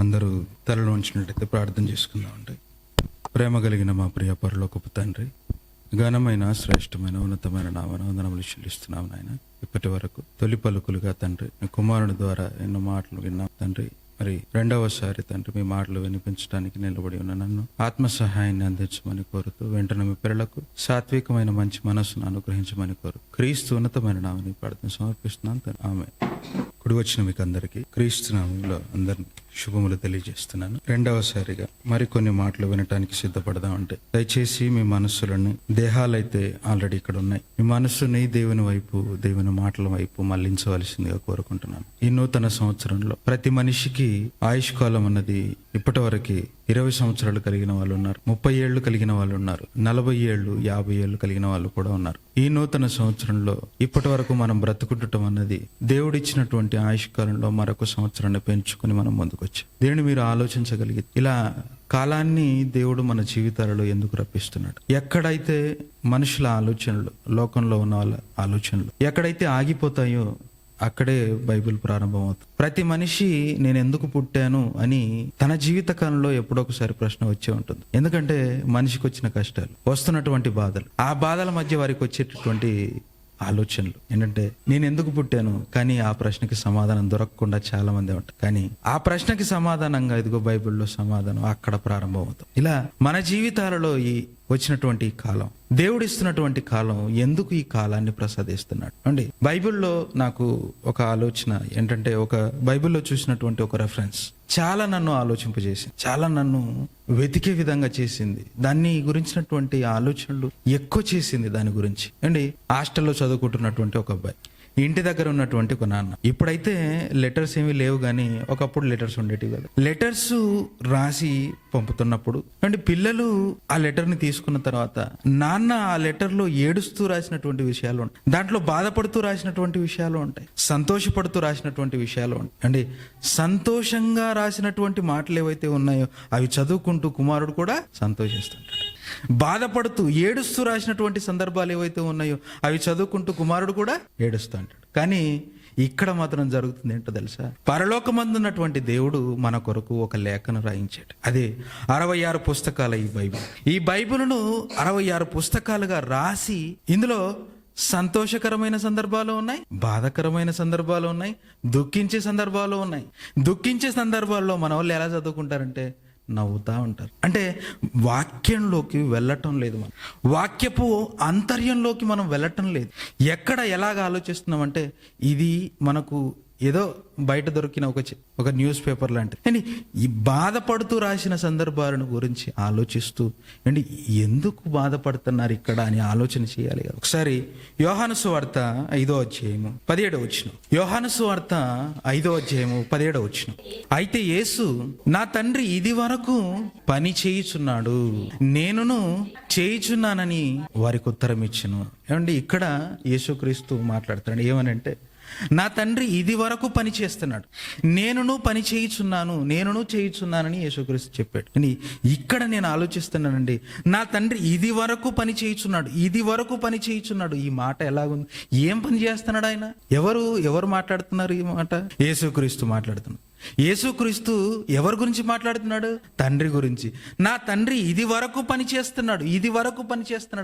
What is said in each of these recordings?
అందరూ తలలో ఉంచినట్టయితే ప్రార్థన చేసుకుందామండి. ప్రేమ కలిగిన మా ప్రియ పరలోకపు తండ్రి, ఘనమైన శ్రేష్టమైన ఉన్నతమైన నామన వందనములు చెల్లిస్తున్నాం నాయన. ఇప్పటి వరకు తొలి పలుకులుగా తండ్రి మీ కుమారుని ద్వారా ఎన్నో మాటలు విన్నాం తండ్రి. మరి రెండవసారి తండ్రి మీ మాటలు వినిపించడానికి నిలబడి ఉన్న నన్ను ఆత్మ సహాయాన్ని అందించమని కోరుతూ వెంటనే మీ పిల్లలకు సాత్వికమైన మంచి మనస్సును అనుగ్రహించమని కోరు క్రీస్తు ఉన్నతమైన నామని ప్రార్థన సమర్పిస్తున్నాను తండ్రి. ఆమె కుడి వచ్చిన మీకు అందరికీ క్రీస్తు నామంలో అందరినీ శుభములు తెలియజేస్తున్నాను. రెండవసారిగా మరికొన్ని మాటలు వినటానికి సిద్ధపడదాం. అంటే దయచేసి మీ మనస్సులని, దేహాలైతే ఆల్రెడీ ఇక్కడ ఉన్నాయి, మీ మనస్సుని దేవుని వైపు, దేవుని మాటల వైపు మళ్లించవలసిందిగా కోరుకుంటున్నాను. ఈ నూతన సంవత్సరంలో ప్రతి మనిషికి ఆయుష్కాలం అన్నది ఇప్పటి వరకు 20 సంవత్సరాలు కలిగిన వాళ్ళు ఉన్నారు, 30 ఏళ్లు కలిగిన వాళ్ళు ఉన్నారు, 40 ఏళ్లు 50 ఏళ్లు కలిగిన వాళ్ళు కూడా ఉన్నారు. ఈ నూతన సంవత్సరంలో ఇప్పటి వరకు మనం బ్రతుకుండటం అన్నది దేవుడిచ్చినటువంటి ఆయుష్కాలంలో మరొక సంవత్సరాన్ని పెంచుకుని మనం ముందుకు వచ్చాం. దీనిని మీరు ఆలోచించగలిగి ఇలా కాలాన్ని దేవుడు మన జీవితాలలో ఎందుకు రప్పిస్తున్నాడు? ఎక్కడైతే మనుషుల ఆలోచనలు, లోకంలో ఉన్న వాళ్ళ ఆలోచనలు ఎక్కడైతే ఆగిపోతాయో అక్కడే బైబిల్ ప్రారంభమవుతుంది. ప్రతి మనిషి నేను ఎందుకు పుట్టాను అని తన జీవిత కాలంలో ఎప్పుడొకసారి ప్రశ్న వచ్చే ఉంటుంది. ఎందుకంటే మనిషికి వచ్చిన కష్టాలు, వస్తున్నటువంటి బాధలు, ఆ బాధల మధ్య వారికి వచ్చేటటువంటి ఆలోచనలు ఏంటంటే నేను ఎందుకు పుట్టాను, కానీ ఆ ప్రశ్నకి సమాధానం దొరకకుండా చాలా మంది ఉంటారు. కానీ ఆ ప్రశ్నకి సమాధానంగా ఇదిగో బైబిల్లో సమాధానం అక్కడ ప్రారంభం అవుతుంది. ఇలా మన జీవితాలలో ఈ వచ్చినటువంటి కాలం, దేవుడిస్తున్నటువంటి కాలం, ఎందుకు ఈ కాలాన్ని ప్రసాదిస్తున్నాడు అండి? బైబిల్లో నాకు ఒక ఆలోచన ఏంటంటే, ఒక బైబిల్లో చూసినటువంటి ఒక రెఫరెన్స్ చాలా నన్ను ఆలోచింపజేసింది, చాలా నన్ను వెతికే విధంగా చేసింది. దాన్ని గురించినటువంటి ఆలోచనలు ఎక్కువ చేసింది. దాని గురించి అండి, హాస్టల్లో చదువుకుంటున్నటువంటి ఒక అబ్బాయి, ఇంటి దగ్గర ఉన్నటువంటి ఒక నాన్న. ఇప్పుడైతే లెటర్స్ ఏమీ లేవు, కానీ ఒకప్పుడు లెటర్స్ ఉండేటివి కదా. లెటర్స్ రాసి పంపుతున్నప్పుడు అంటే పిల్లలు ఆ లెటర్ని తీసుకున్న తర్వాత నాన్న ఆ లెటర్లో ఏడుస్తూ రాసినటువంటి విషయాలు ఉంటాయి, దాంట్లో బాధపడుతూ రాసినటువంటి విషయాలు ఉంటాయి, సంతోషపడుతూ రాసినటువంటి విషయాలు ఉంటాయి. అంటే సంతోషంగా రాసినటువంటి మాటలు ఏవైతే ఉన్నాయో అవి చదువుకుంటూ కుమారుడు కూడా సంతోషిస్తుంటాడు. బాధపడుతూ ఏడుస్తూ రాసినటువంటి సందర్భాలు ఏవైతే ఉన్నాయో అవి చదువుకుంటూ కుమారుడు కూడా ఏడుస్తూ అంటాడు. కానీ ఇక్కడ మాత్రం జరుగుతుంది ఏంటో తెలుసా? పరలోకమందున్నటువంటి దేవుడు మన కొరకు ఒక లేఖను రాయించాడు. అదే 66 పుస్తకాల ఈ బైబిల్ను 66 పుస్తకాలుగా రాసి, ఇందులో సంతోషకరమైన సందర్భాలు ఉన్నాయి, బాధాకరమైన సందర్భాలు ఉన్నాయి, దుఃఖించే సందర్భాలు ఉన్నాయి. దుఃఖించే సందర్భాల్లో మన వాళ్ళు ఎలా చదువుకుంటారంటే నవ్వుతా ఉంటారు. అంటే వాక్యంలోకి వెళ్ళటం లేదు, మనం వాక్యపు అంతర్యంలోకి మనం వెళ్ళటం లేదు. ఎక్కడ ఎలాగ ఆలోచిస్తున్నామంటే ఇది మనకు ఏదో బయట దొరికిన ఒక న్యూస్ పేపర్ లాంటిది. అండి ఈ బాధపడుతూ రాసిన సందర్భాలను గురించి ఆలోచిస్తూ అండి ఎందుకు బాధపడుతున్నారు ఇక్కడ అని ఆలోచన చేయాలి కదా. ఒకసారి యోహాను సువార్త 5వ అధ్యాయము 17వ వచనం. యోహాను సువార్త 5వ అధ్యాయము 17వ వచనం. అయితే యేసు, నా తండ్రి ఇది వరకు పని చేయుచున్నాడు, నేనును చేయుచున్నానని వారికి ఉత్తరం ఇచ్చెను. ఏమండి ఇక్కడ యేసుక్రీస్తు మాట్లాడుతున్నాడు. ఏమనంటే, నా తండ్రి ఇది వరకు పని చేస్తున్నాడు, నేనును పని చేయుచున్నానని యేసుక్రీస్తు చెప్పాడు. అని ఇక్కడ నేను ఆలోచిస్తున్నానండి, నా తండ్రి ఇది వరకు పని చేయుచున్నాడు. ఈ మాట ఎలాగుంది? ఏం పని చేస్తున్నాడు ఆయన? ఎవరు మాట్లాడుతున్నారు ఈ మాట? యేసుక్రీస్తు మాట్లాడుతున్నాడు. యేసుక్రీస్తు ఎవరి గురించి మాట్లాడుతున్నాడు? తండ్రి గురించి. నా తండ్రి ఇది వరకు పని చేస్తున్నాడు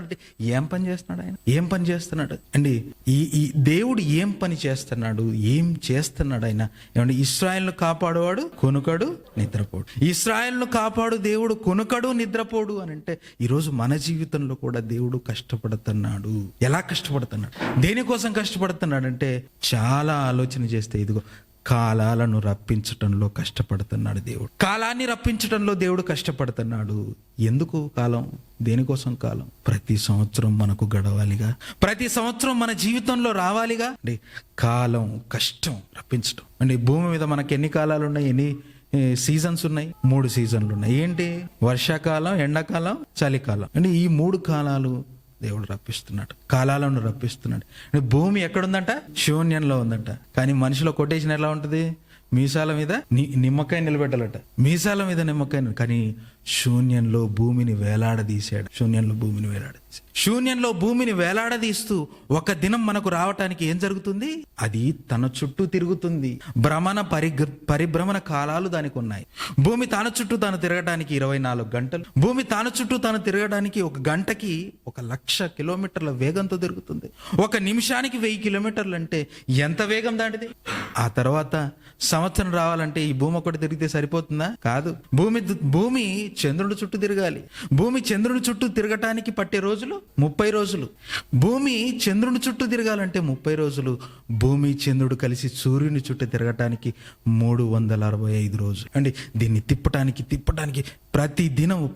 అంటే ఏం పని చేస్తున్నాడు ఆయన? ఏం పని చేస్తున్నాడు అండి? ఈ దేవుడు ఏం పని చేస్తున్నాడు ఆయన? ఏమంటే ఇశ్రాయేలును కాపాడువాడు కొనుకడు నిద్రపోడు. ఇశ్రాయేలును కాపాడు దేవుడు కొనుకడు నిద్రపోడు అని అంటే ఈరోజు మన జీవితంలో కూడా దేవుడు కష్టపడుతున్నాడు. ఎలా కష్టపడుతున్నాడు? దేనికోసం కష్టపడుతున్నాడు అంటే చాలా ఆలోచన చేస్తే ఇదిగో కాలాలను రప్పించటంలో కష్టపడుతున్నాడు దేవుడు. కాలాన్ని రప్పించటంలో దేవుడు కష్టపడుతున్నాడు. ఎందుకు కాలం? దేనికోసం కాలం? ప్రతి సంవత్సరం మనకు గడవాలిగా, ప్రతి సంవత్సరం మన జీవితంలో రావాలిగా. అంటే కాలం, కష్టం రప్పించటం. అంటే భూమి మీద మనకి ఎన్ని కాలాలు ఉన్నాయి? ఎన్ని సీజన్స్ ఉన్నాయి? 3 సీజన్లు ఉన్నాయి. ఏంటి? వర్షాకాలం, ఎండాకాలం, చలికాలం. అంటే ఈ 3 కాలాలు దేవుడు రప్పిస్తున్నాడు, కాలాలను రప్పిస్తున్నాడు. భూమి ఎక్కడుందంట? శూన్యంలో ఉందంట. కానీ మనిషిలో కొటేషన్ ఎలా ఉంటుంది? మీసాల మీద నిమ్మకాయ నిలబెట్టాలట, మీసాల మీద నిమ్మకాయ. కానీ శూన్యంలో భూమిని వేలాడదీశాడు. శూన్యంలో భూమిని వేలాడదీస్తూ ఒక దినం మనకు రావటానికి ఏం జరుగుతుంది? అది తన చుట్టూ తిరుగుతుంది. పరిభ్రమణ కాలాలు దానికి ఉన్నాయి. భూమి తన చుట్టూ తాను తిరగడానికి 24 గంటలు, భూమి తన చుట్టూ తాను తిరగడానికి ఒక గంటకి 1,00,000 కిలోమీటర్ల వేగంతో తిరుగుతుంది. ఒక నిమిషానికి 1000 కిలోమీటర్లు అంటే ఎంత వేగం దాటిది? ఆ తర్వాత సంవత్సరం రావాలంటే ఈ భూమి ఒకటి తిరిగితే సరిపోతుందా? కాదు. భూమి చంద్రుడి చుట్టూ తిరగాలి. భూమి చంద్రుడి చుట్టూ తిరగటానికి పట్టే రోజులు 30 రోజులు. భూమి చంద్రుని చుట్టూ తిరగాలంటే 30 రోజులు. భూమి చంద్రుడు కలిసి సూర్యుని చుట్టూ తిరగటానికి 365 రోజులు అండి. దీన్ని తిప్పటానికి ప్రతి దినము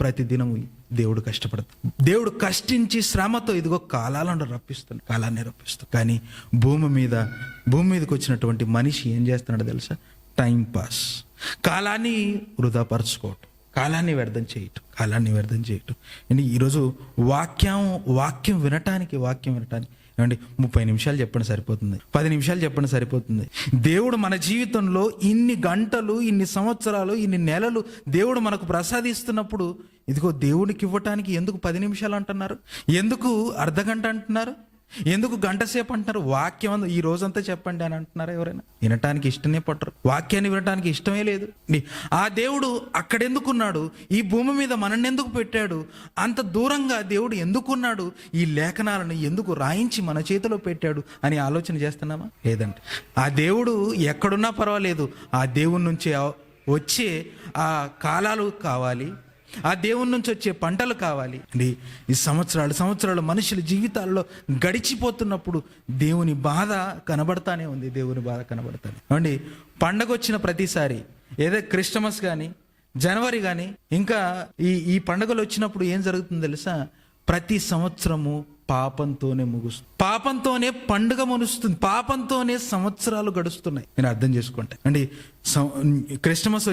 దేవుడు కష్టపడతాడు. దేవుడు కష్టించి శ్రమతో ఇదిగో కాలాన్ని రప్పిస్తాడు. కానీ భూమి మీదకి వచ్చినటువంటి మనిషి ఏం చేస్తున్నాడో తెలుసా? Time pass. కాలాన్ని వృధాపరచుకోవటం, కాలాన్ని వ్యర్థం చేయటం. అండి ఈరోజు వాక్యం వినటానికి ఏమండి 30 నిమిషాలు చెప్పండి సరిపోతుంది, 10 నిమిషాలు చెప్పండి సరిపోతుంది. దేవుడు మన జీవితంలో ఇన్ని గంటలు, ఇన్ని సంవత్సరాలు, ఇన్ని నెలలు దేవుడు మనకు ప్రసాదిస్తున్నప్పుడు ఇదిగో దేవుడికి ఇవ్వటానికి ఎందుకు 10 నిమిషాలు అంటున్నారు? ఎందుకు అర్ధగంట అంటున్నారు? ఎందుకు గంట సేపు అంటున్నారు? వాక్యం ఈ రోజంతా చెప్పండి అని అంటున్నారు. ఎవరైనా వినటానికి ఇష్టమే పట్టరు, వాక్యాన్ని వినటానికి ఇష్టమే లేదు. ఆ దేవుడు అక్కడెందుకున్నాడు? ఈ భూమి మీద మనల్ని ఎందుకు పెట్టాడు? అంత దూరంగా దేవుడు ఎందుకున్నాడు? ఈ లేఖనాలను ఎందుకు రాయించి మన చేతిలో పెట్టాడు అని ఆలోచన చేస్తున్నామా? లేదంటే ఆ దేవుడు ఎక్కడున్నా పర్వాలేదు, ఆ దేవుని నుంచి వచ్చే ఆ కాలాలు కావాలి, ఆ దేవుని నుంచి వచ్చే పంటలు కావాలి అండి. ఈ సంవత్సరాలు మనుషుల జీవితాల్లో గడిచిపోతున్నప్పుడు దేవుని బాధ కనబడతానే ఉంది. అండి పండగ వచ్చిన ప్రతిసారి ఏదో క్రిస్టమస్ కానీ, జనవరి కానీ, ఇంకా ఈ పండుగలు వచ్చినప్పుడు ఏం జరుగుతుందో తెలుసా? ప్రతి సంవత్సరము పాపంతోనే ముగుస్తుంది, పాపంతోనే పండుగ మునుస్తుంది, పాపంతోనే సంవత్సరాలు గడుస్తున్నాయి. నేను అర్థం చేసుకుంటే అండి క్రిస్టమస్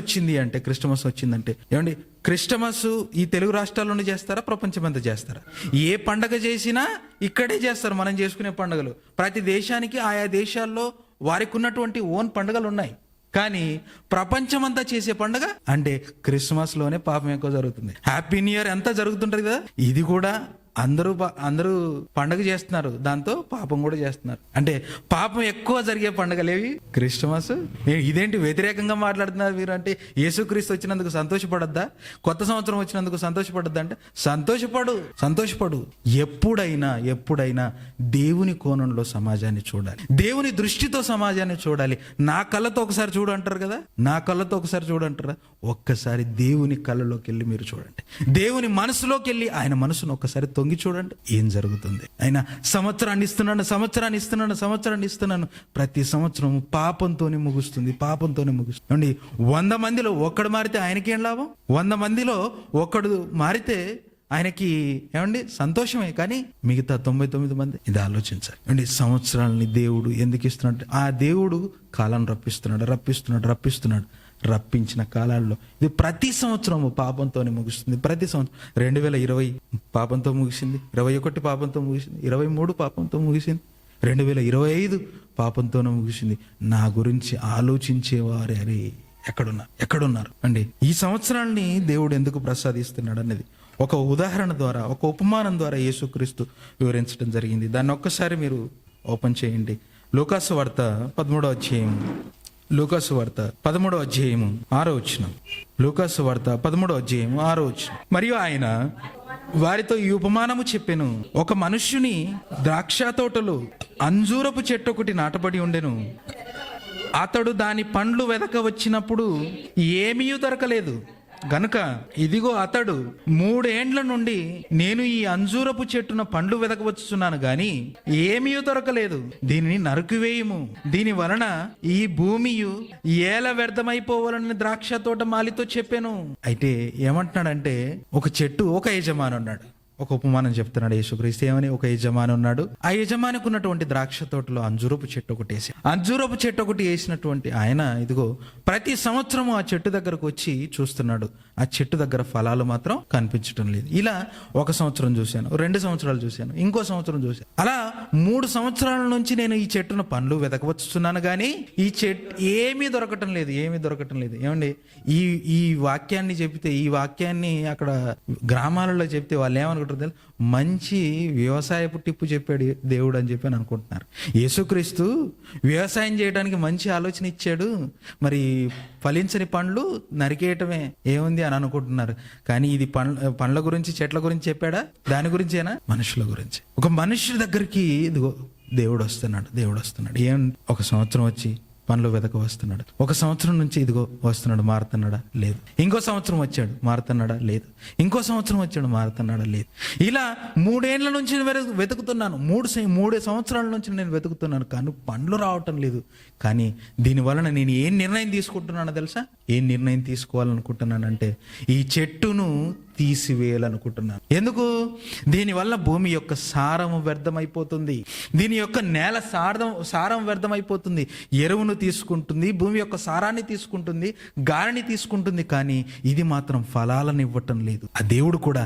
వచ్చిందంటే ఏమండి క్రిస్టమస్ ఈ తెలుగు రాష్ట్రాల్లోనే చేస్తారా? ప్రపంచమంతా చేస్తారా? ఏ పండగ చేసినా ఇక్కడే చేస్తారు. మనం చేసుకునే పండుగలు ప్రతి దేశానికి ఆయా దేశాల్లో వారికి ఉన్నటువంటి ఓన్ పండుగలు ఉన్నాయి. కానీ ప్రపంచమంతా చేసే పండుగ అంటే క్రిస్మస్ లోనే పాపం ఎక్కువ జరుగుతుంది. హ్యాపీ న్యూ ఇయర్ ఎంత జరుగుతుంటది కదా, ఇది కూడా అందరూ పండుగ చేస్తున్నారు, దాంతో పాపం కూడా చేస్తున్నారు. అంటే పాపం ఎక్కువ జరిగే పండుగలేవి క్రిస్టమస్. ఇదేంటి వ్యతిరేకంగా మాట్లాడుతున్నారు మీరు? అంటే యేసుక్రీస్తు వచ్చినందుకు సంతోషపడద్దా? కొత్త సంవత్సరం వచ్చినందుకు సంతోషపడద్దా? అంటే సంతోషపడు. ఎప్పుడైనా దేవుని కోణంలో సమాజాన్ని చూడాలి, దేవుని దృష్టితో సమాజాన్ని చూడాలి. నా కళ్ళతో ఒకసారి చూడు అంటారు కదా, ఒక్కసారి దేవుని కళ్ళలోకి వెళ్ళి మీరు చూడండి, దేవుని మనసులోకి వెళ్ళి ఆయన మనసును ఒక్కసారి తొంగి చూడండి. ఏం జరుగుతుంది? ఆయన సంవత్సరాన్ని ఇస్తున్నాను. ప్రతి సంవత్సరం పాపంతోనే ముగుస్తుంది. 100 మందిలో ఒక్కడు మారితే ఆయనకేం లాభం? 100 మందిలో ఒక్కడు మారితే ఆయనకి ఏమండి సంతోషమే, కానీ మిగతా 99 మంది ఇది ఆలోచించాలి అండి. సంవత్సరాలని దేవుడు ఎందుకు ఇస్తున్నాడు? ఆ దేవుడు కాలం రప్పిస్తున్నాడు. రప్పించిన కాలాల్లో ఇది ప్రతి సంవత్సరము పాపంతోనే ముగుస్తుంది. ప్రతి సంవత్సరం 2020 పాపంతో ముగిసింది, 21 పాపంతో ముగిసింది, 23 పాపంతో ముగిసింది, 2025 పాపంతోనే ముగిసింది. నా గురించి ఆలోచించేవారే అరే ఎక్కడున్నారు అండి? ఈ సంవత్సరాల్ని దేవుడు ఎందుకు ప్రసాదిస్తున్నాడు అనేది ఒక ఉదాహరణ ద్వారా, ఒక ఉపమానం ద్వారా యేసుక్రీస్తు వివరించడం జరిగింది. దాన్ని ఒక్కసారి మీరు ఓపెన్ చేయండి. లూకాసు వార్త 13వ అధ్యాయం, 13వ అధ్యాయము 6వ వచనం. లూకాసు వార్త 13వ అధ్యాయము 6వ వచనం. మరియు ఆయన వారితో ఈ ఉపమానము చెప్పెను. ఒక మనుష్యుని ద్రాక్ష తోటలో అంజూరపు చెట్టు ఒకటి నాటబడి ఉండెను. అతడు దాని పండ్లు వెదక వచ్చినప్పుడు ఏమీ దొరకలేదు గనుక ఇదిగో అతడు 3 ఏండ్ల నుండి నేను ఈ అంజూరపు చెట్టున పండ్లు వెదకవచ్చుచున్నాను గాని ఏమీ దొరకలేదు, దీనిని నరుకువేయుము, దీని వలన ఈ భూమియు ఏల వ్యర్థమైపోవాలని ద్రాక్ష తోట మాలితో చెప్పాను. అయితే ఏమంటున్నాడంటే ఒక యజమాని ఉన్నాడు. ఒక ఉపమానం చెప్తున్నాడు యేసుక్రీస్తు. ఏమని? ఒక యజమాని ఉన్నాడు. ఆ యజమానికి ఉన్నటువంటి ద్రాక్ష తోటలో అంజూరపు చెట్టు ఒకటి వేసినటువంటి ఆయన ఇదిగో ప్రతి సంవత్సరము ఆ చెట్టు దగ్గరకు వచ్చి చూస్తున్నాడు. ఆ చెట్టు దగ్గర ఫలాలు మాత్రం కనిపించడం లేదు. ఇలా 1 సంవత్సరం చూశాను, 2 సంవత్సరాలు చూశాను, ఇంకో సంవత్సరం చూశాను. అలా 3 సంవత్సరాల నుంచి నేను ఈ చెట్టును పండ్లు వెతకవచ్చున్నాను కానీ ఈ చెట్టు ఏమీ దొరకటం లేదు. ఏమండి ఈ వాక్యాన్ని చెప్తే, ఈ వాక్యాన్ని అక్కడ గ్రామాలలో చెప్తే వాళ్ళు ఏమనుకుంటారు? అనుకుంటారు, మంచి వ్యవసాయపు టిప్పు చెప్పాడు దేవుడు అని చెప్పి అనుకుంటున్నారు. యేసుక్రీస్తు వ్యవసాయం చేయడానికి మంచి ఆలోచన ఇచ్చాడు, మరి ఫలించని పండ్లు నరికేయటమే ఏముంది అని అనుకుంటున్నారు. కానీ ఇది పండ్ల గురించి చెట్ల గురించి చెప్పాడా? దాని గురించేనా? మనుషుల గురించి. ఒక మనుషుల దగ్గరికి ఇదిగో దేవుడు వస్తున్నాడు. ఏం ఒక సంవత్సరం వచ్చి పనులు వెతక వస్తున్నాడు, ఒక సంవత్సరం నుంచి ఇదిగో వస్తున్నాడు, మారుతున్నాడా? లేదు. ఇంకో సంవత్సరం వచ్చాడు, మారుతున్నాడా? లేదు. ఇంకో సంవత్సరం వచ్చాడు, మారుతున్నాడా? లేదు. ఇలా 3 ఏళ్ల నుంచి వెతుకుతున్నాను, 3 సంవత్సరాల నుంచి నేను వెతుకుతున్నాను, కానీ పండ్లు రావటం లేదు. కానీ దీనివలన నేను ఏం నిర్ణయం తీసుకుంటున్నానో తెలుసా? ఏం నిర్ణయం తీసుకోవాలనుకుంటున్నానంటే ఈ చెట్టును తీసివేయాలనుకుంటున్నాను. ఎందుకు? దీనివల్ల భూమి యొక్క సారము వ్యర్థమైపోతుంది, దీని యొక్క నేల సారం వ్యర్థమైపోతుంది, ఎరువును తీసుకుంటుంది, భూమి యొక్క సారాన్ని తీసుకుంటుంది, గాలిని తీసుకుంటుంది, కానీ ఇది మాత్రం ఫలాలను ఇవ్వటం లేదు. ఆ దేవుడు కూడా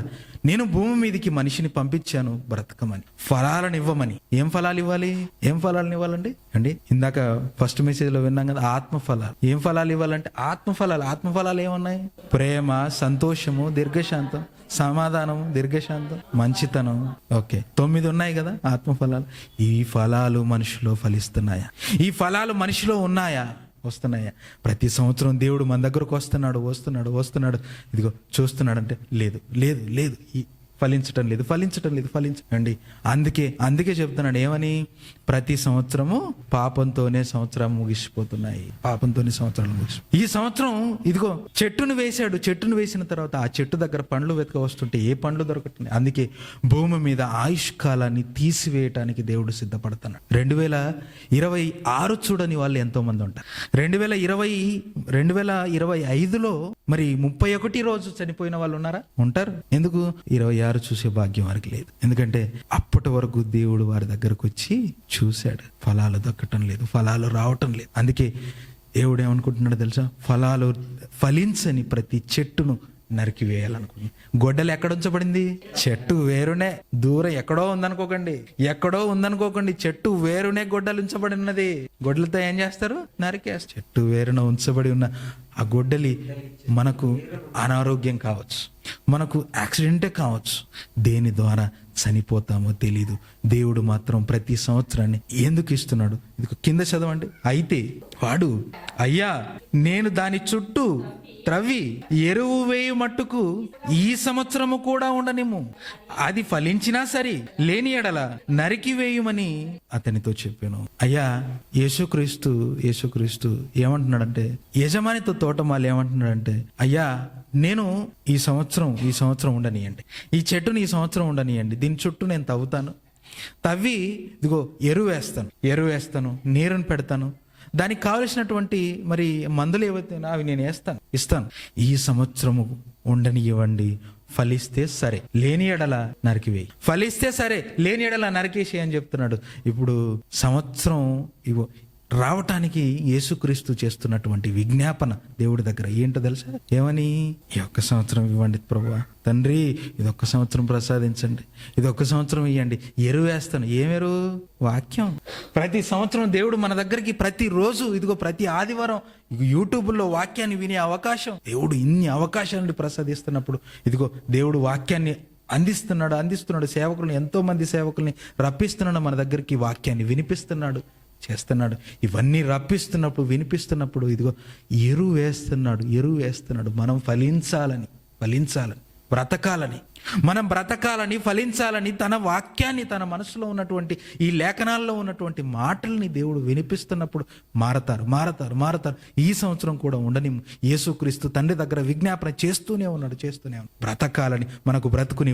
నేను భూమి మీదకి మనిషిని పంపించాను బ్రతకమని, ఫలాలను ఇవ్వమని. ఏం ఫలాలు ఇవ్వాలి? ఏం ఫలాలను ఇవ్వాలండి అండి? ఇందాక ఫస్ట్ మెసేజ్ లో విన్నాం కదా, ఆత్మఫలాలు. ఏం ఫలాలు ఇవ్వాలంటే ఆత్మఫలాలు ఏమున్నాయి? ప్రేమ, సంతోషము, దీర్ఘశాంతం, సమాధానం, దీర్ఘశాంతం, మంచితనం. ఓకే, 9 ఉన్నాయి కదా ఆత్మఫలాలు. ఈ ఫలాలు మనిషిలో ఫలిస్తున్నాయా? ఈ ఫలాలు మనిషిలో ఉన్నాయా? వస్తున్నాయా? ప్రతి సంవత్సరం దేవుడు మన దగ్గరకు వస్తున్నాడు, ఇదిగో చూస్తున్నాడు అంటే లేదు, ఫలించటం లేదు. అండి అందుకే చెప్తున్నాడు ఏమని? ప్రతి సంవత్సరము పాపంతోనే సంవత్సరం ముగిసిపోతున్నాయి. ఈ సంవత్సరం ఇదిగో చెట్టును వేసిన తర్వాత ఆ చెట్టు దగ్గర పండ్లు వెతక వస్తుంటే ఏ పండ్లు దొరకట్లేదు. అందుకే భూమి మీద ఆయుష్కాలాన్ని తీసివేయటానికి దేవుడు సిద్ధపడుతున్నాడు. 2026 చూడని వాళ్ళు ఎంతో మంది ఉంటారు. 2025లో మరి 31 రోజు చనిపోయిన వాళ్ళు ఉంటారు. ఎందుకు? 26 చూసే భాగ్యం వారికి లేదు. ఎందుకంటే అప్పటి వరకు దేవుడు వారి దగ్గరకు వచ్చి చూశాడు, ఫలాలు దక్కటం లేదు, ఫలాలు రావటం లేదు. అందుకే దేవుడు ఏమనుకుంటున్నాడు తెలుసా? ఫలాలు ఫలించని ప్రతి చెట్టును నరికి వేయాలనుకుంటుంది. గొడ్డలు ఎక్కడ ఉంచబడింది? చెట్టు వేరునే, దూరం ఎక్కడో ఉందనుకోకండి, చెట్టు వేరునే గొడ్డలు ఉంచబడి ఉన్నది. గొడ్డలతో ఏం చేస్తారు? నరికేస్తారు. చెట్టు వేరున ఉంచబడి ఉన్న ఆ గొడ్డలి మనకు అనారోగ్యం కావచ్చు, మనకు యాక్సిడెంటే కావచ్చు, దేని ద్వారా చనిపోతామో తెలీదు. దేవుడు మాత్రం ప్రతి సంవత్సరాన్ని ఎందుకు ఇస్తున్నాడు? ఇది కింద చదవండి. అయితే వాడు, అయ్యా నేను దాని చుట్టూ త్రవ్వి ఎరువు వేయు మట్టుకు ఈ సంవత్సరము కూడా ఉండనిమ్ము, అది ఫలించినా సరే, లేని ఎడల నరికి వేయుమని అతనితో చెప్పాను. అయ్యా యేసుక్రీస్తు ఏమంటున్నాడంటే, యజమానితో తోటమాలి ఏమంటున్నాడంటే, అయ్యా నేను ఈ సంవత్సరం ఉండనియండి, ఈ చెట్టుని ఈ సంవత్సరం ఉండనియండి, దీని చుట్టూ నేను తవ్వి ఇదిగో ఎరువు వేస్తాను, నీరుని పెడతాను, దానికి కావలసినటువంటి మరి మందులు ఏవైతే అవి నేను ఇస్తాను. ఈ సంవత్సరము ఉండనివ్వండి, ఫలిస్తే సరే, లేని ఎడల నరికివేయి. ఫలిస్తే సరే, లేని ఎడల నరికేసి అని చెప్తున్నాడు. ఇప్పుడు సంవత్సరం రావటానికి యేసుక్రీస్తు చేస్తున్నటువంటి విజ్ఞాపన దేవుడి దగ్గర ఏంటో తెలుసా? ఏమని? ఈ ఒక్క సంవత్సరం ఇవ్వండి ప్రభువా, తండ్రి ఇదొక్క సంవత్సరం ప్రసాదించండి, ఇదొక్క సంవత్సరం ఇవ్వండి, ఎరువు వేస్తాను. ఏమెరువు? వాక్యం. ప్రతి సంవత్సరం దేవుడు మన దగ్గరికి ప్రతిరోజు ఇదిగో ప్రతి ఆదివారం యూట్యూబ్లో వాక్యాన్ని వినే అవకాశం, దేవుడు ఇన్ని అవకాశాలను ప్రసాదిస్తున్నప్పుడు ఇదిగో దేవుడు వాక్యాన్ని అందిస్తున్నాడు. సేవకులను, ఎంతో మంది సేవకుల్ని రప్పిస్తున్నాడు మన దగ్గరికి, వాక్యాన్ని చేస్తున్నాడు. ఇవన్నీ రప్పిస్తున్నప్పుడు, వినిపిస్తున్నప్పుడు ఇదిగో ఎరువు వేస్తున్నాడు. మనం ఫలించాలని, బ్రతకాలని, ఫలించాలని తన వాక్యాన్ని, తన మనసులో ఉన్నటువంటి ఈ లేఖనాల్లో ఉన్నటువంటి మాటల్ని దేవుడు వినిపిస్తున్నప్పుడు మారతారు. ఈ సంవత్సరం కూడా ఉండని యేసుక్రీస్తు తండ్రి దగ్గర విజ్ఞాపన చేస్తూనే ఉన్నాడు. బ్రతకాలని, మనకు బ్రతుకుని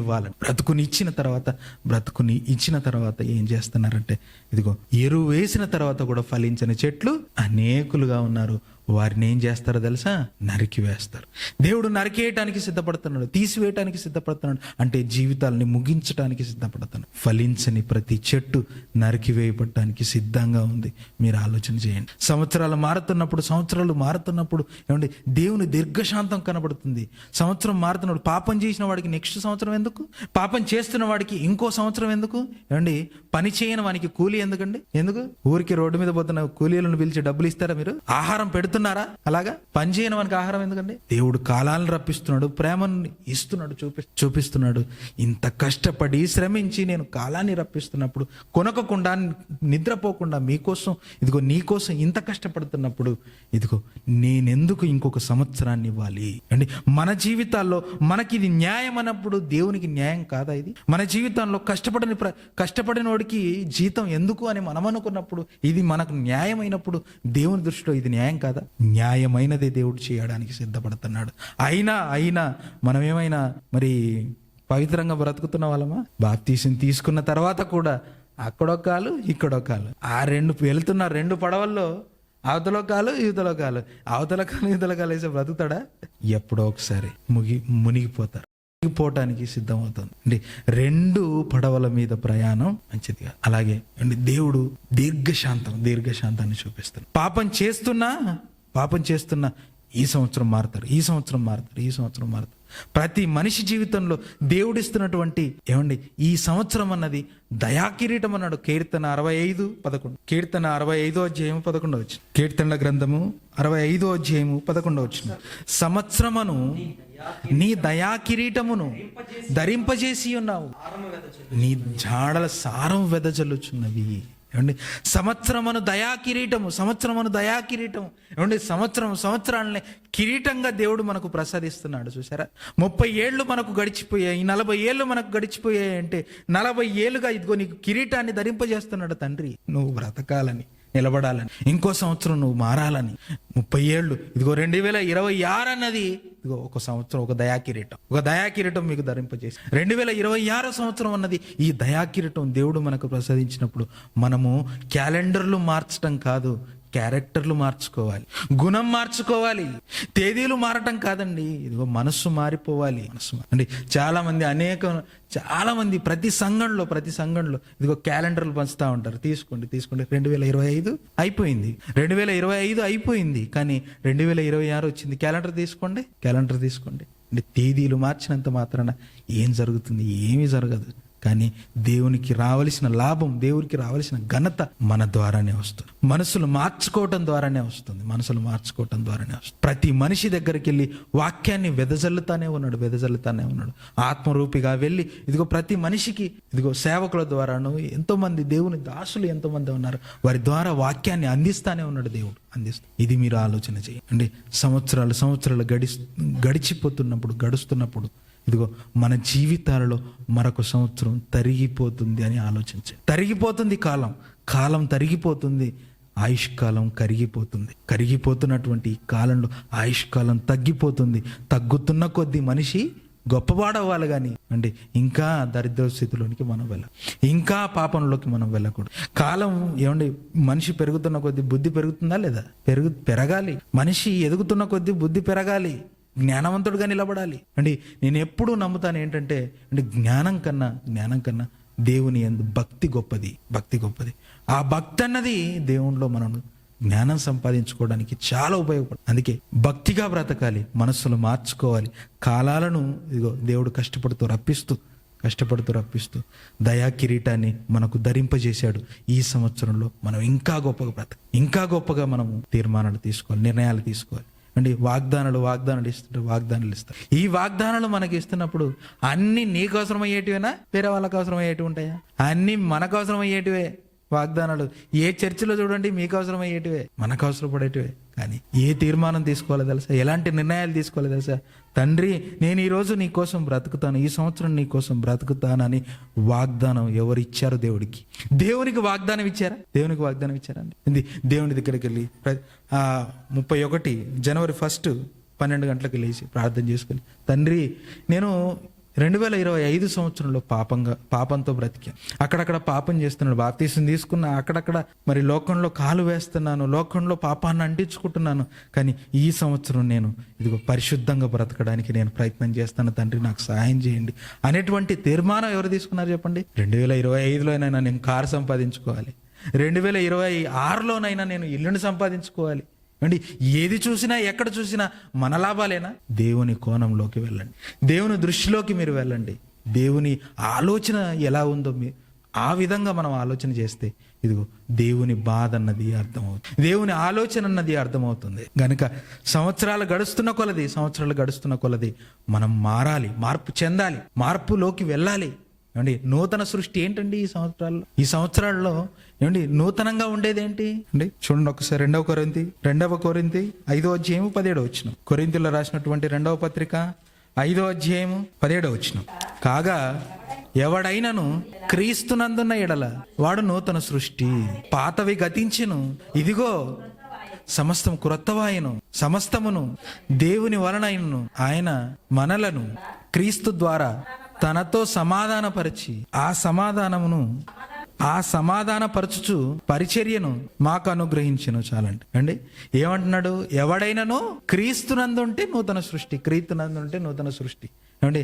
ఇచ్చిన తర్వాత ఏం చేస్తున్నారంటే ఇదిగో ఎరువు వేసిన తర్వాత కూడా ఫలించని చెట్లు అనేకులుగా ఉన్నారు. వారిని ఏం చేస్తారో తెలుసా? నరికి వేస్తారు. దేవుడు నరికేయటానికి సిద్ధపడుతున్నాడు, తీసివేయటానికి సిద్ధపడుతున్నాడు, అంటే జీవితాలని ముగించడానికి సిద్ధపడుతున్నాడు. ఫలించని ప్రతి చెట్టు నరికివేయబడటానికి సిద్ధంగా ఉంది. మీరు ఆలోచన చేయండి. సంవత్సరాలు మారుతున్నప్పుడు ఏమండి, దేవుని దీర్ఘశాంతం కనబడుతుంది. సంవత్సరం మారుతున్నప్పుడు పాపం చేసిన వాడికి నెక్స్ట్ సంవత్సరం ఎందుకు? పాపం చేస్తున్న వాడికి ఇంకో సంవత్సరం ఎందుకు? ఏమండి, పని చేయని వానికి కూలీ ఎందుకండి? ఎందుకు? ఊరికి రోడ్డు మీద పోతున్న కూలీలను పిలిచి డబ్బులు ఇస్తారా మీరు? ఆహారం పెడుతున్న వెళ్తున్నారా? అలాగా పని చేయని మనకి ఆహారం ఎందుకండి? దేవుడు కాలాలను రప్పిస్తున్నాడు, ప్రేమను ఇస్తున్నాడు, చూపిస్తున్నాడు. ఇంత కష్టపడి శ్రమించి నేను కాలాన్ని రప్పిస్తున్నప్పుడు, కొనకకుండా నిద్రపోకుండా మీకోసం, ఇదిగో నీకోసం ఇంత కష్టపడుతున్నప్పుడు, ఇదిగో నేనెందుకు ఇంకొక సంవత్సరాన్ని ఇవ్వాలి అండి? మన జీవితాల్లో మనకి ఇది న్యాయం అన్నప్పుడు దేవునికి న్యాయం కాదా ఇది? మన జీవితంలో కష్టపడిన వాడికి జీతం ఎందుకు అని మనం అనుకున్నప్పుడు, ఇది మనకు న్యాయమైనప్పుడు దేవుని దృష్టిలో ఇది న్యాయం కాదా? న్యాయమైనదే దేవుడు చేయడానికి సిద్ధపడుతున్నాడు. అయినా మనం ఏమైనా మరి పవిత్రంగా బ్రతుకుతున్న వాళ్ళమా? బాప్తీసం తీసుకున్న తర్వాత కూడా అక్కడొక కాలు ఇక్కడొక కాలు, ఆ వెళ్తున్న రెండు పడవల్లో అవతల కాలు యువతల కాలు, అవతల కాలు యువతల కాలు వేసే బ్రతుకుతాడా? ఎప్పుడో ఒకసారి మునిగిపోవటానికి సిద్ధమవుతుంది అండి. రెండు పడవల మీద ప్రయాణం మంచిదిగా. అలాగే అండి దేవుడు దీర్ఘశాంతాన్ని చూపిస్తాడు. పాపం చేస్తున్నా ఈ సంవత్సరం మారుతారు. ప్రతి మనిషి జీవితంలో దేవుడిస్తున్నటువంటి ఈ సంవత్సరం అన్నది దయాకిరీటం అన్నాడు. కీర్తన 65 అధ్యాయం 11 వచ్చింది. కీర్తనల గ్రంథము 65 అధ్యాయం 11 వచ్చింది. సంవత్సరమును నీ దయా కిరీటమును ధరింపజేసి ఉన్నావు, నీ జాడల సారం వెదజల్లుచున్నవి. ఏమండి, సంవత్సరమును దయా కిరీటము సంవత్సరాలని కిరీటంగా దేవుడు మనకు ప్రసాదిస్తున్నాడు. చూసారా? 30 ఏళ్ళు మనకు గడిచిపోయాయి, 40 ఏళ్ళు మనకు గడిచిపోయాయి అంటే 40 ఏళ్ళుగా ఇదిగో నీకు కిరీటాన్ని ధరింపజేస్తున్నాడు తండ్రి. నువ్వు బ్రతకాలని, నిలబడాలని, ఇంకో సంవత్సరం నువ్వు మారాలని. 30 ఏళ్ళు ఇదిగో 2026 అన్నది ఇదిగో ఒక సంవత్సరం, ఒక దయాకిరీటం మీకు ధరింపజేసి 2026 సంవత్సరం అన్నది ఈ దయాకిరీటం దేవుడు మనకు ప్రసాదించినప్పుడు మనము క్యాలెండర్లు మార్చడం కాదు, క్యారెక్టర్లు మార్చుకోవాలి, గుణం మార్చుకోవాలి. తేదీలు మారటం కాదండి, ఇదిగో మనస్సు మారిపోవాలి. అంటే చాలా మంది ప్రతి సంఘంలో ఇదిగో క్యాలెండర్లు పంచుతూ ఉంటారు. తీసుకోండి 2025 అయిపోయింది, 2025 అయిపోయింది, కానీ 2026 వచ్చింది. క్యాలెండర్ తీసుకోండి. అంటే తేదీలు మార్చినంత మాత్రాన ఏం జరుగుతుంది? ఏమీ జరగదు. కానీ దేవునికి రావలసిన లాభం, దేవునికి రావలసిన ఘనత మన ద్వారానే వస్తుంది. మనసులు మార్చుకోవటం ద్వారానే వస్తుంది. ప్రతి మనిషి దగ్గరికి వెళ్ళి వాక్యాన్ని వెదజల్లుతానే ఉన్నాడు. ఆత్మరూపిగా వెళ్ళి ఇదిగో ప్రతి మనిషికి ఇదిగో సేవకుల ద్వారాను ఎంతో మంది దేవుని దాసులు ఎంతో మంది ఉన్నారు, వారి ద్వారా వాక్యాన్ని అందిస్తానే ఉన్నాడు దేవుడు. ఇది మీరు ఆలోచన చేయండి. సంవత్సరాలు గడుస్తున్నప్పుడు ఇదిగో మన జీవితాలలో మరొక సంవత్సరం తరిగిపోతుంది అని ఆలోచించండి. కాలం తరిగిపోతుంది, ఆయుష్కాలం కరిగిపోతున్నటువంటి ఈ కాలంలో ఆయుష్కాలం తగ్గుతున్న కొద్దీ మనిషి గొప్పవాడవ్వాలి. కానీ అంటే ఇంకా దరిద్ర స్థితిలోనికి మనం వెళ్ళాలి, ఇంకా పాపంలోకి మనం వెళ్ళకూడదు. కాలం మనిషి పెరుగుతున్న కొద్దీ బుద్ధి పెరుగుతుందా లేదా? పెరగాలి. మనిషి ఎదుగుతున్న కొద్దీ బుద్ధి పెరగాలి, జ్ఞానవంతుడుగా నిలబడాలి. అంటే నేను ఎప్పుడూ నమ్ముతాను ఏంటంటే జ్ఞానం కన్నా దేవుని యందు భక్తి గొప్పది. ఆ భక్తి అన్నది దేవునిలో మనం జ్ఞానం సంపాదించుకోవడానికి చాలా ఉపయోగపడుతుంది. అందుకే భక్తిగా బ్రతకాలి, మనస్సులు మార్చుకోవాలి. కాలాలను ఇదిగో దేవుడు కష్టపడుతూ రప్పిస్తూ దయా కిరీటాన్ని మనకు ధరింపజేశాడు. ఈ సంవత్సరంలో మనం ఇంకా గొప్పగా మనము తీర్మానాలు తీసుకోవాలి, నిర్ణయాలు తీసుకోవాలి. అండి వాగ్దానాలు ఇస్తారు. ఈ వాగ్దానాలు మనకి ఇస్తున్నప్పుడు అన్ని నీకు అవసరం అయ్యేటివేనా, వేరే వాళ్ళకి అవసరం అయ్యేటివి ఉంటాయా? అన్ని మనకు అవసరం అయ్యేటివే వాగ్దానాలు. ఏ చర్చిలో చూడండి మీకు అవసరం అయ్యేటివే, మనకు అవసరపడేటివే. కానీ ఏ తీర్మానం తీసుకోవాలో తెలుసా? ఎలాంటి నిర్ణయాలు తీసుకోవాలో తెలుసా? తండ్రి, నేను ఈరోజు నీ కోసం బ్రతుకుతాను, ఈ సంవత్సరం నీ కోసం బ్రతుకుతానని వాగ్దానం ఎవరు ఇచ్చారు? దేవునికి వాగ్దానం ఇచ్చారా? అండి దేవుని దగ్గరికి వెళ్ళి 31 జనవరి 1 12 గంటలకు లేచి ప్రార్థన చేసుకుని, తండ్రి నేను 2025 సంవత్సరంలో పాపంతో బ్రతికాను, అక్కడక్కడ పాపం చేస్తున్నాను, బాప్తీసం తీసుకున్నా, అక్కడక్కడ మరి లోకంలో కాలు వేస్తున్నాను, లోకంలో పాపాన్ని అంటించుకుంటున్నాను. కానీ ఈ సంవత్సరం నేను ఇదిగో పరిశుద్ధంగా బ్రతకడానికి నేను ప్రయత్నం చేస్తాను, తండ్రి నాకు సహాయం చేయండి అనేటువంటి తీర్మానం ఎవరు తీసుకున్నారు చెప్పండి? 2025లోనైనా నేను కారు సంపాదించుకోవాలి, 2026లోనైనా నేను ఇల్లుని సంపాదించుకోవాలి. అండి ఏది చూసినా ఎక్కడ చూసినా మన లాభాలేనా? దేవుని కోణంలోకి వెళ్ళండి, దేవుని దృష్టిలోకి మీరు వెళ్ళండి. దేవుని ఆలోచన ఎలా ఉందో ఆ విధంగా మనం ఆలోచన చేస్తే ఇదిగో దేవుని బాధ అన్నది అర్థమవుతుంది, దేవుని ఆలోచన అన్నది అర్థమవుతుంది. గనుక సంవత్సరాలు గడుస్తున్న కొలది మనం మారాలి, మార్పు చెందాలి, మార్పులోకి వెళ్ళాలి. ఏమండి, నూతన సృష్టి ఏంటండి ఈ సంవత్సరాల్లో ఏమండి నూతనంగా ఉండేది ఏంటి అండి? చూడండి ఒకసారి 2వ కొరింథీ 5వ అధ్యాయము 17వ వచనం. కొరింథీయులకు రాసినటువంటి 2వ పత్రిక 5వ అధ్యాయము 17వ వచనం. కాగా ఎవడైనను క్రీస్తునందున్న ఎడల వాడు నూతన సృష్టి, పాతవి గతించెను, ఇదిగో సమస్తం క్రొత్తవాయను. సమస్తమును దేవుని వలనైనను ఆయన మనలను క్రీస్తు ద్వారా తనతో సమాధానపరిచి ఆ సమాధానపరచుచు పరిచర్యను మాకు అనుగ్రహించెను. చాలండి అండి. ఏమంటున్నాడు? ఎవడైనాను క్రీస్తునందుంటే నూతన సృష్టి. ఏమండి,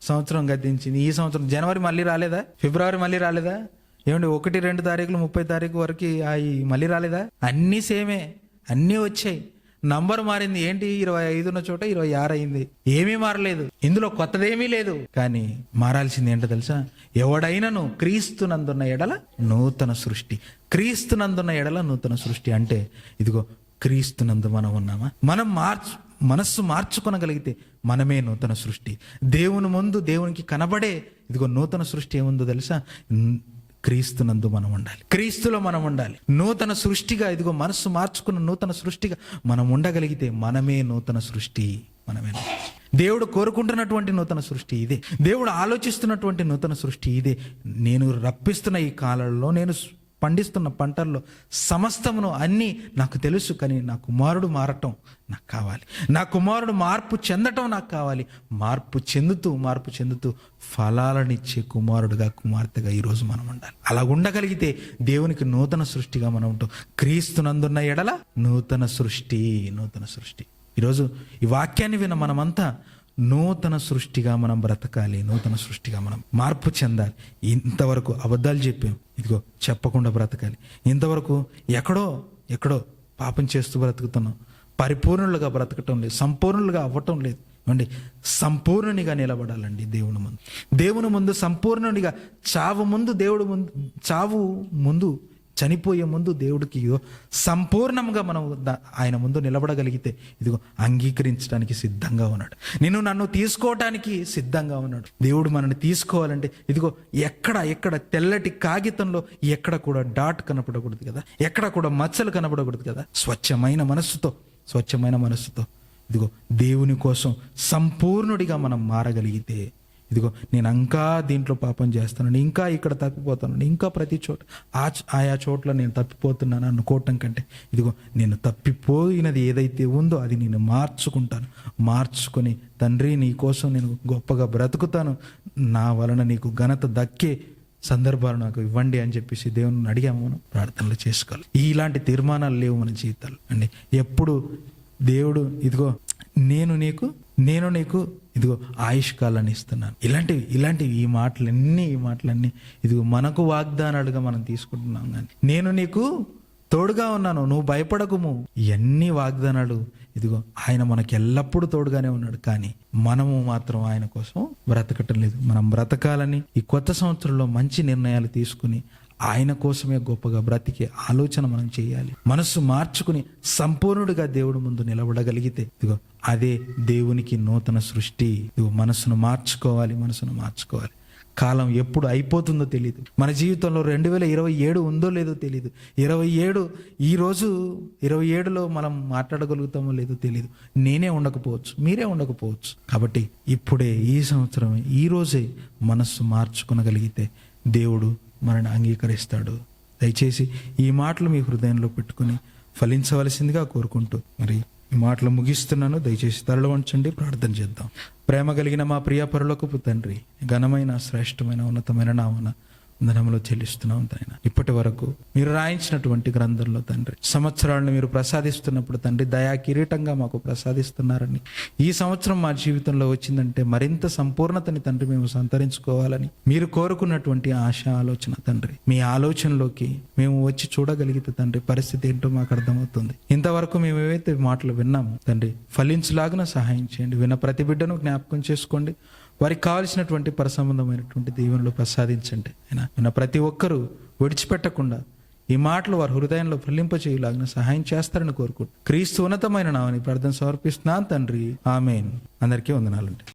సంవత్సరం గతించింది. ఈ సంవత్సరం జనవరి మళ్ళీ రాలేదా? ఫిబ్రవరి మళ్ళీ రాలేదా? ఏమండి, 1, 2 తారీఖులు 30 తారీఖు వరకు మళ్ళీ రాలేదా? అన్నీ సేమే, అన్నీ వచ్చాయి. నంబర్ మారింది. ఏంటి? 25 ఉన్న చోట 26 అయింది. ఏమీ మారలేదు, ఇందులో కొత్తదేమీ లేదు. కానీ మారాల్సింది ఏంటో తెలుసా? ఎవడైనను క్రీస్తునందున్న ఎడల నూతన సృష్టి. అంటే ఇదిగో క్రీస్తునందు మనం ఉన్నామా? మనం మనస్సు మార్చుకొనగలిగితే మనమే నూతన సృష్టి. దేవుని ముందు దేవునికి కనబడే ఇదిగో నూతన సృష్టి ఏముందో తెలుసా? క్రీస్తునందు మనం ఉండాలి, క్రీస్తులో మనం ఉండాలి. నూతన సృష్టిగా ఇదిగో మనస్సు మార్చుకున్న నూతన సృష్టిగా మనం ఉండగలిగితే మనమే నూతన సృష్టి. దేవుడు కోరుకుంటున్నటువంటి నూతన సృష్టి ఇదే. దేవుడు ఆలోచిస్తున్నటువంటి నూతన సృష్టి ఇదే. నేను రప్పిస్తున్న ఈ కాలంలో, నేను పండిస్తున్న పంటల్లో సమస్తమును అన్నీ నాకు తెలుసు. కానీ నా కుమారుడు మారటం నాకు కావాలి, నా కుమారుడు మార్పు చెందటం నాకు కావాలి. మార్పు చెందుతూ ఫలాలనిచ్చే కుమార్తెగా ఈరోజు మనం ఉండాలి. అలా ఉండగలిగితే దేవునికి నూతన సృష్టిగా మనం ఉంటాం. క్రీస్తునందున్న ఎడల నూతన సృష్టి. ఈరోజు ఈ వాక్యాన్ని విన్న మనమంతా నూతన సృష్టిగా మనం బ్రతకాలి, నూతన సృష్టిగా మనం మార్పు చెందాలి. ఇంతవరకు అబద్ధాలు చెప్పాం, ఇదిగో చెప్పకుండా బ్రతకాలి. ఇంతవరకు ఎక్కడో పాపం చేస్తూ బ్రతుకుతున్నాం, పరిపూర్ణులుగా బ్రతకటం లేదు, సంపూర్ణులుగా అవ్వటం లేదు. ఏమండి, సంపూర్ణునిగా నిలబడాలండి దేవుని ముందు సంపూర్ణునిగా. చావు ముందు చనిపోయే ముందు దేవుడికి సంపూర్ణంగా మనం ఆయన ముందు నిలబడగలిగితే ఇదిగో అంగీకరించడానికి సిద్ధంగా ఉన్నాడు. నన్ను తీసుకోవటానికి సిద్ధంగా ఉన్నాడు. దేవుడు మనల్ని తీసుకోవాలంటే ఇదిగో ఎక్కడ తెల్లటి కాగితంలో ఎక్కడ కూడా డాట్ కనపడకూడదు కదా, ఎక్కడ కూడా మచ్చలు కనపడకూడదు కదా. స్వచ్ఛమైన మనస్సుతో ఇదిగో దేవుని కోసం సంపూర్ణుడిగా మనం మారగలిగితే ఇదిగో నేను ఇంకా దీంట్లో పాపం చేస్తాను, ఇంకా ఇక్కడ తప్పిపోతాను, ఇంకా ప్రతి చోట ఆయా చోట్ల నేను తప్పిపోతున్నాను అనుకోవటం కంటే ఇదిగో నేను తప్పిపోయినది ఏదైతే ఉందో అది నేను మార్చుకొని తండ్రి నీ కోసం నేను గొప్పగా బ్రతుకుతాను, నా వలన నీకు ఘనత దక్కే సందర్భాలు నాకు ఇవ్వండి అని చెప్పేసి దేవుని అడిగాము. మనం ప్రార్థనలు చేసుకోవాలి. ఇలాంటి తీర్మానాలు లేవు మన జీవితాలు అండి. ఎప్పుడు దేవుడు ఇదిగో నేను నీకు ఇదిగో ఆయుష్కాలాన్ని ఇస్తున్నాను, ఇలాంటివి ఈ మాటలన్నీ ఇదిగో మనకు వాగ్దానాలుగా మనం తీసుకుంటున్నాం. కానీ నేను నీకు తోడుగా ఉన్నాను, నువ్వు భయపడకుము, ఇవన్నీ వాగ్దానాలు. ఇదిగో ఆయన మనకి ఎల్లప్పుడూ తోడుగానే ఉన్నాడు. కానీ మనము మాత్రం ఆయన కోసం బ్రతకటం లేదు. మనం బ్రతకాలని ఈ కొత్త సంవత్సరంలో మంచి నిర్ణయాలు తీసుకుని ఆయన కోసమే గొప్పగా బ్రతికే ఆలోచన మనం చేయాలి. మనస్సు మార్చుకుని సంపూర్ణుడిగా దేవుడి ముందు నిలబడగలిగితే ఇదిగో అదే దేవునికి నూతన సృష్టి. ఇదిగో మనసును మార్చుకోవాలి. కాలం ఎప్పుడు అయిపోతుందో తెలియదు. మన జీవితంలో 2027 ఉందో లేదో తెలియదు. 27 ఈరోజు 27లో మనం మాట్లాడగలుగుతామో లేదో తెలియదు. నేనే ఉండకపోవచ్చు, మీరే ఉండకపోవచ్చు. కాబట్టి ఇప్పుడే, ఈ సంవత్సరమే, ఈ రోజే మనస్సు మార్చుకొనగలిగితే దేవుడు మనని అంగీకరిస్తాడు. దయచేసి ఈ మాటలు మీ హృదయంలో పెట్టుకుని ఫలించవలసిందిగా కోరుకుంటూ మరి ఈ మాటలు ముగిస్తున్నాను. దయచేసి తరలి వంచండి, ప్రార్థన చేద్దాం. ప్రేమ కలిగిన మా ప్రియ పరలోకపు తండ్రి, ఘనమైన శ్రేష్టమైన ఉన్నతమైన నామమున వందనములు చెల్లిస్తున్నాం తండ్రి. ఇప్పటి వరకు మీరు రాయించినటువంటి గ్రంథంలో తండ్రి సంవత్సరాలను మీరు ప్రసాదిస్తున్నప్పుడు తండ్రి దయా కిరీటంగా మాకు ప్రసాదిస్తున్నారని, ఈ సంవత్సరం మా జీవితంలో వచ్చిందంటే మరింత సంపూర్ణతని తండ్రి మేము సంతరించుకోవాలని మీరు కోరుకున్నటువంటి ఆశ, ఆలోచన తండ్రి, మీ ఆలోచనలోకి మేము వచ్చి చూడగలిగితే తండ్రి పరిస్థితి ఏంటో మాకు అర్థమవుతుంది. ఇంతవరకు మేము ఏవైతే మాటలు విన్నాము తండ్రి ఫలించలాగిన సహాయం చేయండి. విన్న ప్రతి బిడ్డను జ్ఞాపకం చేసుకోండి. వారికి కావలసినటువంటి పరసంబంధమైనటువంటి దీవెనలు ప్రసాదించండి. అయినా ప్రతి ఒక్కరూ విడిచిపెట్టకుండా ఈ మాటలు వారి హృదయంలో ఫలింపచేయులాగిన సహాయం చేస్తారని కోరుకుంటూ క్రీస్తు ఉన్నతమైన నామని ప్రార్థన సమర్పిస్తున్నాను తండ్రి. ఆమేన్. అందరికీ వందనాలండి.